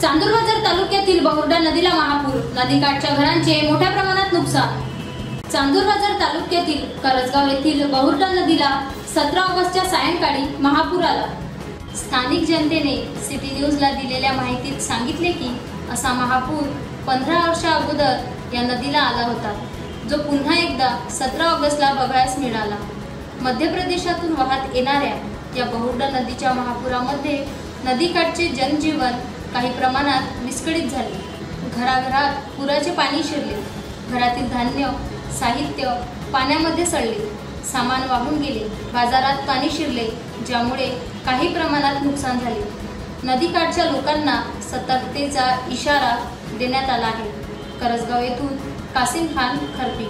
चांदूरबाजार तालुक्यातील बहुर्डा नदीला महापूर, नदीकाठच्या घरांचे मोठ्या प्रमाणात नुकसान। चांदूरबाजार तालुक्यातील करजगाव येथील बहुर्डा नदीला 17 ऑगस्टच्या सायंकाळी महापूर आला। स्थानिक जनतेने सिटी न्यूजला दिलेल्या माहितीत सांगितले की असा महापूर 15 वर्षा अगोदर या नदीला आला होता, जो पुन्हा एकदा 17 ऑगस्टला बघायला मिळाला। मध्य प्रदेशातून वाहत येणाऱ्या या बहुर्डा नदीच्या महापुरामध्ये नदीकाठचे जनजीवन काही प्रमाणात विस्कळीत झाले। घराघरात पुराचे पाणी शिरले, घरातील धान्य साहित्य पाण्यामध्ये सडले, सामान वाहून गेले, बाजारात पाणी शिरले, ज्यामुळे काही प्रमाणात नुकसान झाले। नदीकाठच्या लोकांना सतर्कतेचा इशारा देण्यात आला आहे। करजगाव येथून कासिम खान खरपी।